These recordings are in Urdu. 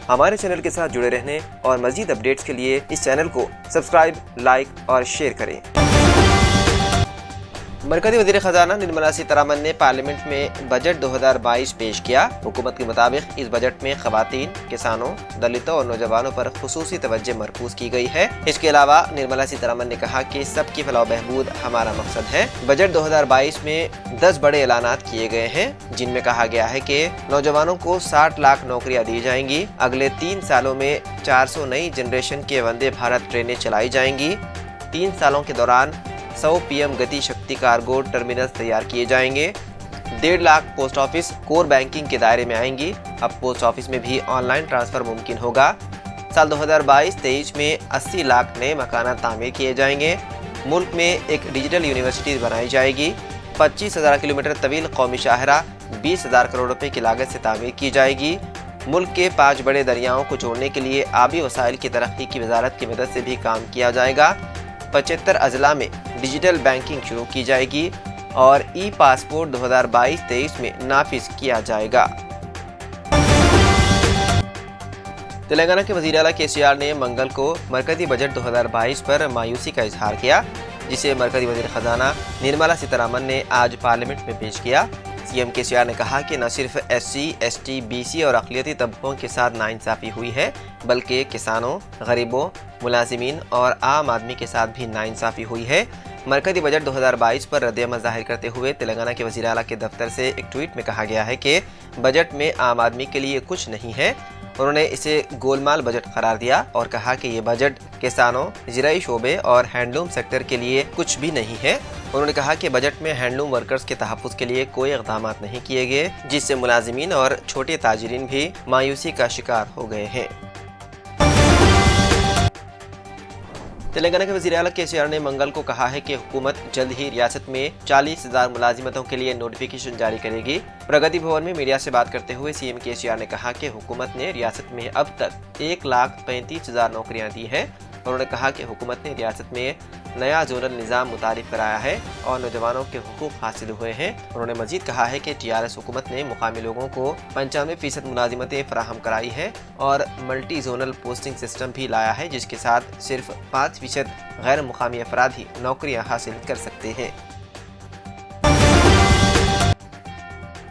ہمارے چینل کے ساتھ جڑے رہنے اور مزید اپڈیٹس کے لیے اس چینل کو سبسکرائب، لائک اور شیئر کریں۔ مرکزی وزیر خزانہ نرملا سیتارمن نے پارلیمنٹ میں بجٹ 2022 پیش کیا۔ حکومت کے مطابق اس بجٹ میں خواتین، کسانوں، دلتوں اور نوجوانوں پر خصوصی توجہ مرکوز کی گئی ہے۔ اس کے علاوہ نرملا سیتارمن نے کہا کہ سب کی فلاح و بہبود ہمارا مقصد ہے۔ بجٹ 2022 میں 10 بڑے اعلانات کیے گئے ہیں، جن میں کہا گیا ہے کہ نوجوانوں کو 60 لاکھ نوکریاں دی جائیں گی۔ اگلے 3 سالوں میں 400 نئی جنریشن کے وندے بھارت ٹرینیں چلائی جائیں گی۔ 3 سالوں کے دوران 100 P M Gati Shakti cargo terminals تیار کیے جائیں گے۔ 1.5 لاکھ پوسٹ آفس کور بینکنگ کے دائرے میں آئیں گی۔ اب پوسٹ آفس میں بھی آن لائن ٹرانسفر ممکن ہوگا۔ سال 2022-23 میں 80 لاکھ نئے مکانات تعمیر کیے جائیں گے۔ ملک میں ایک ڈیجیٹل یونیورسٹی بنائی جائے گی۔ 25,000 کلومیٹر طویل قومی شاہراہ 20,000 کروڑ روپے کی لاگت سے تعمیر کی جائے گی۔ ملک کے 5 بڑے دریاؤں کو جوڑنے کے لیے آبی وسائل کی ترقی کی وزارت کی مدد سے بھی کام کیا جائے گا۔ 75 اضلاع میں ڈیجیٹل بینکنگ شروع کی جائے گی اور ای پاسپورٹ 2022-23 میں نافذ کیا جائے گا۔ تلنگانہ کے وزیر اعلیٰ KCR نے منگل کو مرکزی بجٹ 2022 پر مایوسی کا اظہار کیا، جسے مرکزی وزیر خزانہ نرملا سیتارمن نے آج پارلیمنٹ میں پیش کیا۔ CM KCR نے کہا کہ نہ صرف SC, ST, BC اور اقلیتی طبقوں کے ساتھ ناانصافی ہوئی ہے، بلکہ کسانوں، غریبوں، ملازمین اور عام آدمی کے ساتھ بھی ناانصافی ہوئی ہے۔ مرکزی بجٹ 2022 پر رد عمل ظاہر کرتے ہوئے تلنگانہ کے وزیر اعلیٰ کے دفتر سے ایک ٹویٹ میں کہا گیا ہے کہ بجٹ میں عام آدمی کے لیے کچھ نہیں ہے۔ انہوں نے اسے گولمال بجٹ قرار دیا اور کہا کہ یہ بجٹ کسانوں، زرعی شعبے اور ہینڈلوم سیکٹر کے لیے کچھ بھی نہیں ہے۔ انہوں نے کہا کہ بجٹ میں ہینڈلوم ورکرز کے تحفظ کے لیے کوئی اقدامات نہیں کیے گئے، جس سے ملازمین اور چھوٹے تاجرین بھی مایوسی کا شکار ہو گئے ہیں۔ تلنگانہ کے وزیر اعلیٰ KCR نے منگل کو کہا ہے کہ حکومت جلد ہی ریاست میں 40,000 ملازمتوں کے لیے نوٹیفیکیشن جاری کرے گی۔ پرگتی بھون میں میڈیا سے بات کرتے ہوئے CM KCR نے کہا کہ حکومت نے ریاست میں اب تک 1,35,000 نوکریاں دی ہیں۔ انہوں نے کہا کہ حکومت نے ریاست میں نیا زونل نظام متعارف کرایا ہے اور نوجوانوں کے حقوق حاصل ہوئے ہیں۔ انہوں نے مزید کہا ہے کہ TRS حکومت نے مقامی لوگوں کو 95% ملازمتیں فراہم کرائی ہے اور ملٹی زونل پوسٹنگ سسٹم بھی لایا ہے، جس کے ساتھ صرف 5% غیر مقامی افراد ہی نوکریاں حاصل کر سکتے ہیں۔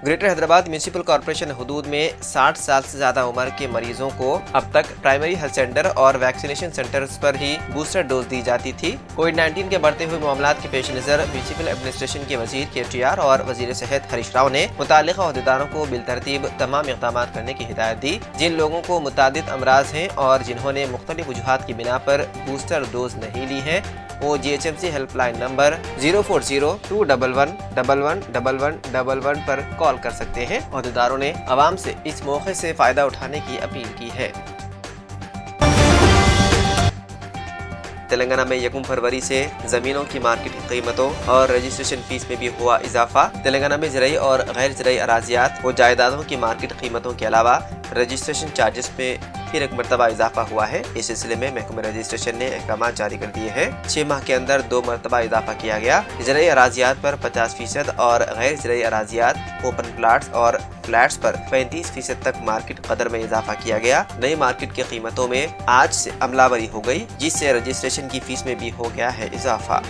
گریٹر حیدرآباد میونسپل کارپوریشن حدود میں 60 سال سے زیادہ عمر کے مریضوں کو اب تک پرائمری ہیلتھ سینٹر اور ویکسینیشن سینٹرز پر ہی بوسٹر ڈوز دی جاتی تھی۔ کووڈ-19 کے بڑھتے ہوئے معاملات کے پیش نظر میونسپل ایڈمنسٹریشن کے وزیر KTR اور وزیر صحت ہریش راؤ نے متعلقہ عہدیداروں کو بالترتیب تمام اقدامات کرنے کی ہدایت دی۔ جن لوگوں کو متعدد امراض ہیں اور جنہوں نے مختلف وجوہات کی بنا پر بوسٹر ڈوز نہیں لی ہے، وہ GHMC ہیلپ لائن نمبر 040-211-111111 پر کال کر سکتے ہیں۔ عہدیداروں نے عوام سے اس موقع سے فائدہ اٹھانے کی اپیل کی ہے۔ تلنگانہ میں 1 فروری سے زمینوں کی مارکیٹ قیمتوں اور رجسٹریشن فیس میں بھی ہوا اضافہ۔ تلنگانہ میں زرعی اور غیر زرعی اراضیات و جائیدادوں کی مارکیٹ قیمتوں کے علاوہ رجسٹریشن چارجز میں پھر ایک مرتبہ اضافہ ہوا ہے۔ اس سلسلے میں محکمہ رجسٹریشن نے احکامات جاری کر دیے ہیں۔ 6 ماہ کے اندر 2 مرتبہ اضافہ کیا گیا۔ زرعی اراضیات پر 50% اور غیر زرعی اراضیات، اوپن پلاٹس اور فلیٹس پر 35% تک مارکیٹ قدر میں اضافہ کیا گیا۔ نئی مارکیٹ کی قیمتوں میں آج سے عملہ آوری ہو گئی، جس سے رجسٹریشن کی فیس میں بھی ہو گیا ہے اضافہ۔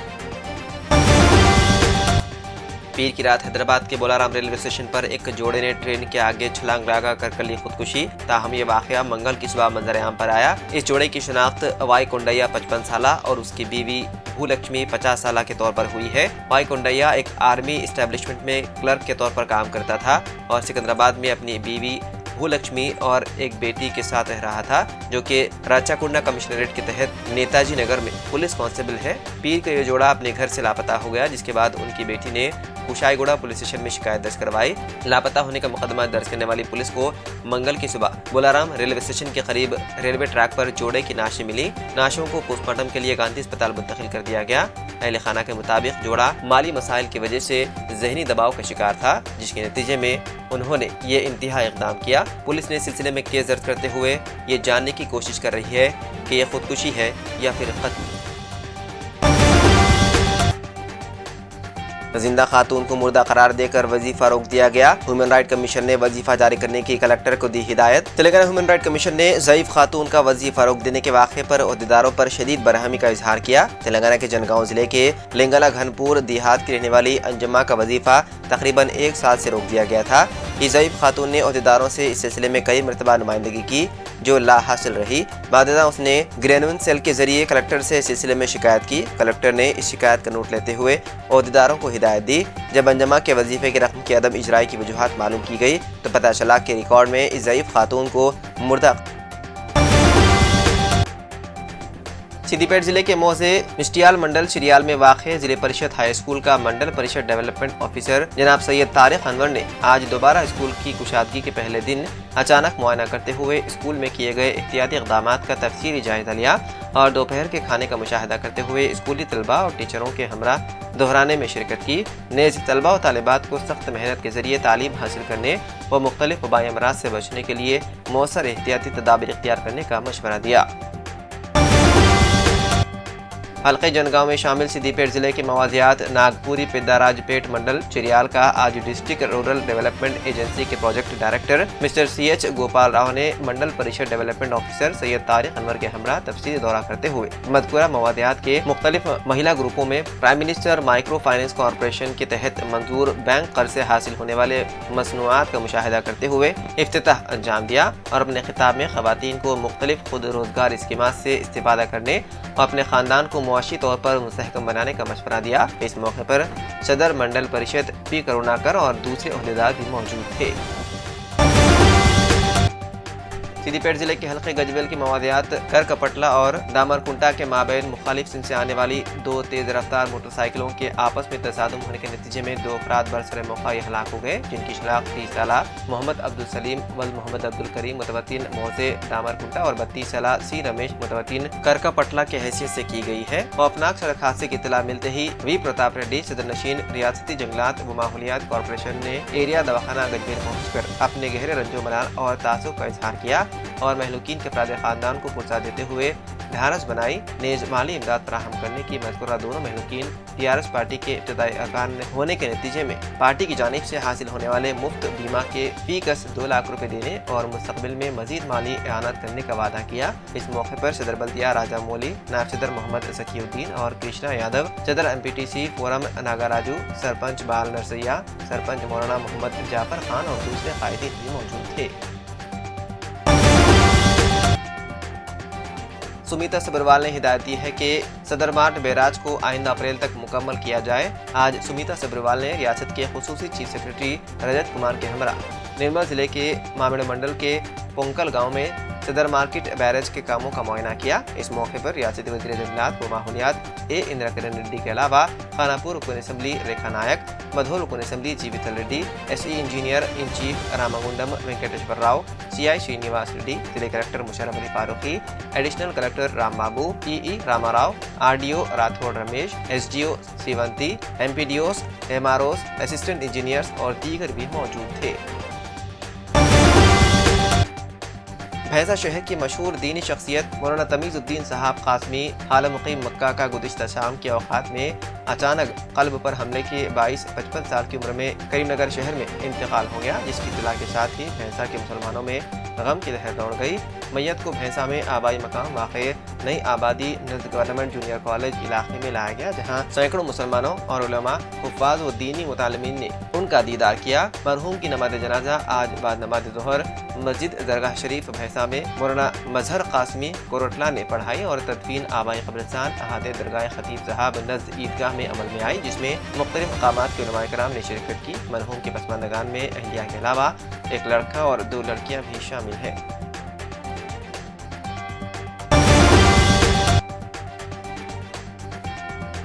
پیر کی رات حیدرآباد کے بولارام ریلوے اسٹیشن پر ایک جوڑے نے ٹرین کے آگے چھلانگ لگا کر لی خودکشی۔ تاہم یہ واقعہ منگل کی صبح منظر عام پر آیا۔ اس جوڑے کی شناخت وائی کنڈیا 55 سالہ اور اس کی بیوی بھو لکشمی 50 سالہ کے طور پر ہوئی ہے۔ وائی کنڈیا ایک آرمی اسٹیبلشمنٹ میں کلرک کے طور پر کام کرتا تھا اور سکندرآباد میں اپنی بیوی بھو لکشمی اور ایک بیٹی کے ساتھ رہ رہا تھا، جو کہ راچاکنڈا کمشنریٹ کے تحت نیتاجی نگر میں پولیس کانسٹیبل ہے۔ پیر کا یہ جوڑا اپنے گھر سے لاپتہ ہو گیا، جس کے بعد ان کی بیٹی نے کشائی گوڑا پولیس اسٹیشن میں شکایت درج کروائی۔ لاپتہ ہونے کا مقدمہ درج کرنے والی پولیس کو منگل کی صبح بولارام ریلوے اسٹیشن کے قریب ریلوے ٹریک پر جوڑے کی نعشیں ملی۔ نعشوں کو پوسٹ مارٹم کے لیے گاندھی اسپتال منتقل کر دیا گیا۔ اہل خانہ کے مطابق جوڑا مالی مسائل کی وجہ سے ذہنی دباؤ کا شکار تھا، جس کے نتیجے میں انہوں نے یہ انتہائی اقدام کیا۔ پولیس نے سلسلے میں کیس درج کرتے ہوئے یہ جاننے کی کوشش کر رہی ہے کہ یہ خودکشی ہے یا پھر قتل۔ زندہ خاتون کو مردہ قرار دے کر وظیفہ روک دیا گیا۔ ہیومن رائٹ کمیشن نے وظیفہ جاری کرنے کی کلکٹر کو دی ہدایت۔ تلنگانہ ہیومن رائٹ کمیشن نے ضعیف خاتون کا وظیفہ روک دینے کے واقعے پر عہدیداروں پر شدید برہمی کا اظہار کیا۔ تلنگانہ کے جنگاؤں ضلع کے لنگلا گھنپور دیہات کی رہنے والی انجمہ کا وظیفہ تقریباً 1 سال سے روک دیا گیا تھا۔ یہ ضعیف خاتون نے عہدیداروں سے اس سلسلے میں کئی مرتبہ نمائندگی کی جو لا حاصل رہی۔ بعد ازاں اس نے گرینون سیل کے ذریعے کلکٹر سے اس سلسلے میں شکایت کی۔ کلکٹر نے اس شکایت کا نوٹ لیتے ہوئے عہدیداروں کو ہدایت دی۔ جب انجمہ کے وظیفے کی رقم کی عدم اجرائی کی وجوہات معلوم کی گئی تو پتہ چلا کہ ریکارڈ میں اس ضعیف خاتون کو مردہ سدھی پیٹ ضلع کے موزے مشٹیال منڈل شریال میں واقع ضلع پریشد ہائی اسکول کا منڈل پریشد ڈیولپمنٹ آفیسر جناب سید طارق انور نے آج دوبارہ اسکول کی کشادگی کے پہلے دن اچانک معائنہ کرتے ہوئے اسکول میں کیے گئے احتیاطی اقدامات کا تفصیلی جائزہ لیا اور دوپہر کے کھانے کا مشاہدہ کرتے ہوئے اسکولی طلباء اور ٹیچروں کے ہمراہ دہرانے میں شرکت کی۔ نیز طلباء و طالبات کو سخت محنت کے ذریعے تعلیم حاصل کرنے و مختلف وبائی امراض سے بچنے کے لیے مؤثر احتیاطی تدابیر اختیار کرنے کا مشورہ دیا۔ حلقہ جنگاؤں میں شامل سدھی پیٹ ضلع کے موازیات ناگپوری پیداراج پیٹ منڈل چریال کا آج ڈسٹرکٹ رورل ڈیولپمنٹ ایجنسی کے project director Mr C H Gopal Rao نے منڈل پریشد ڈیولپمنٹ آفیسر سید طارق انور کے ہمراہ تفصیلی دورہ کرتے ہوئے مذکورہ موادیات کے مختلف مہیلا گروپوں میں prime minister micro finance corporation کے تحت منظور بینک قرض سے حاصل ہونے والے مصنوعات کا مشاہدہ کرتے ہوئے افتتاح انجام دیا اور اپنے خطاب میں خواتین کو مختلف خود روزگار اسکیمات سے استفادہ کرنے اور اپنے خاندان کو معاشی طور پر مستحکم بنانے کا مشورہ دیا۔ اس موقع پر صدر منڈل پریشد پی کروناکر اور دوسرے عہدیدار بھی موجود تھے۔ سدھی پیٹ ضلع کے حلقے گجویل کی موادیات کرکپٹلہ اور دامرکنٹا کے مابین مخالف سمت سے آنے والی 2 تیز رفتار موٹر سائیکلوں کے آپس میں تصادم ہونے کے نتیجے میں 2 افراد برسر موقع ہلاک ہو گئے، جن کی شناخت 30 سالہ محمد عبدالسلیم ول محمد عبدالکریم متوطن موزے دامرکنٹا اور 32 سالہ سی رمیش متوطن کرکپٹلہ کے حیثیت سے کی گئی ہے۔ خوفناک سڑک حادثے کی اطلاع ملتے ہی وی پرتاپ ریڈی صدر نشین ریاستی جنگلات و ماحولیات کارپوریشن نے ایریا دواخانہ گجویل پہنچ کر اپنے گہرے رنج و ملال اور تعصب کا اظہار کیا اور مہلوکین کے افراد خاندان کو پرسا دیتے ہوئے ڈھارس بنائی۔ نیز مالی امداد فراہم کرنے کی مذکورہ دونوں مہلوکین ٹی آر ایس پارٹی کے ابتدائی ارکان ہونے کے نتیجے میں پارٹی کی جانب سے حاصل ہونے والے مفت بیمہ کے فی کس 2 لاکھ روپے دینے اور مستقبل میں مزید مالی اعانت کرنے کا وعدہ کیا۔ اس موقع پر صدر بلدیہ راجہ مولی، نائب صدر محمد سکی الدین اور کرشنا یادو، صدر M P T C forum Nagaraju, sarpanch Bal Narsaiah, sarpanch Maulana Mohammed جعفر خان اور دوسرے قائدین بھی موجود تھے۔ سمیتا سبروال نے ہدایت دی ہے کہ صدر مارٹ بیراج کو آئندہ اپریل تک مکمل کیا جائے۔ آج سمیتا سبروال نے ریاست کے خصوصی چیف سیکرٹری رجت کمار کے ہمراہ نرمل ضلع کے مامڑ منڈل کے پونکل گاؤں میں صدر مارکیٹ بیراج کے کاموں کا معائنہ کیا۔ اس موقع پر ریاستی وزیر جنگلات و ماحولیات اے اندرا کرن ریڈی کے علاوہ خانہ پور رکن اسمبلی ریکھا نائک، مدھول رکن اسمبلی G Vithal Reddy, S E engineer in chief Ramagundam Venkateshwar Rao, C I Srinivas Reddy, ضلع collector Musharraf Ali Farooqui, additional collector Ram Babu, E Rama Rao, R D O Rathod Ramesh, S D O Sevanti, M P D Os, M R Os, assistant engineers اور دیگر بھی موجود تھے۔ بھینسہ شہر کی مشہور دینی شخصیت مولانا تمیز الدین صاحب قاسمی حال مقیم مکہ کا گزشتہ شام کے اوقات میں اچانک قلب پر حملے کے باعث 55 سال کی عمر میں کریم نگر شہر میں انتقال ہو گیا، جس کی اطلاع کے ساتھ ہی بھینسہ کے مسلمانوں میں غم کی لہر دوڑ گئی۔ میت کو بھینسہ میں آبائی مقام واقع نئی آبادی نزد گورنمنٹ جونیئر کالج علاقے میں لایا گیا، جہاں سینکڑوں مسلمانوں اور علماء، حفاظ و دینی متعلمین نے ان کا دیدار کیا۔ مرحوم کی نماز جنازہ آج بعد نماز ظہر مسجد درگاہ شریف بھینسہ میں مولانا مظہر قاسمی کوروٹلا نے پڑھائی اور تدفین آبائی قبرستان احاطہ درگاہ خطیب صاحب نزد عیدگاہ میں عمل میں آئی، جس میں مختلف مقامات کے علماء کرام نے شرکت کی۔ مرحوم کے پسماندگان میں اہلیہ کے علاوہ ایک لڑکا اور 2 لڑکیاں بھی شامل ہیں۔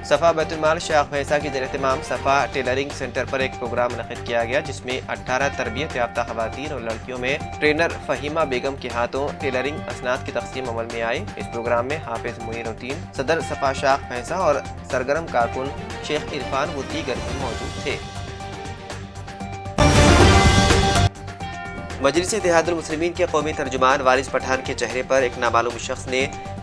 صفا بیت المال شاخ بھینسہ کی زیر اہتمام صفا ٹیلرنگ سینٹر پر ایک پروگرام منعقد کیا گیا، جس میں 18 تربیت یافتہ خواتین اور لڑکیوں میں ٹرینر فہیمہ بیگم کے ہاتھوں ٹیلرنگ اسناد کی تقسیم عمل میں آئی۔ اس پروگرام میں حافظ منیر الدین، صدر صفا شاخ بھینسہ اور سرگرم کارکن شیخ عرفان و دیگر بھی موجود تھے۔ مجلس اتحاد المسلمین کے قومی ترجمان وارث پٹھان کے چہرے پر ایک نامعلوم شخص نے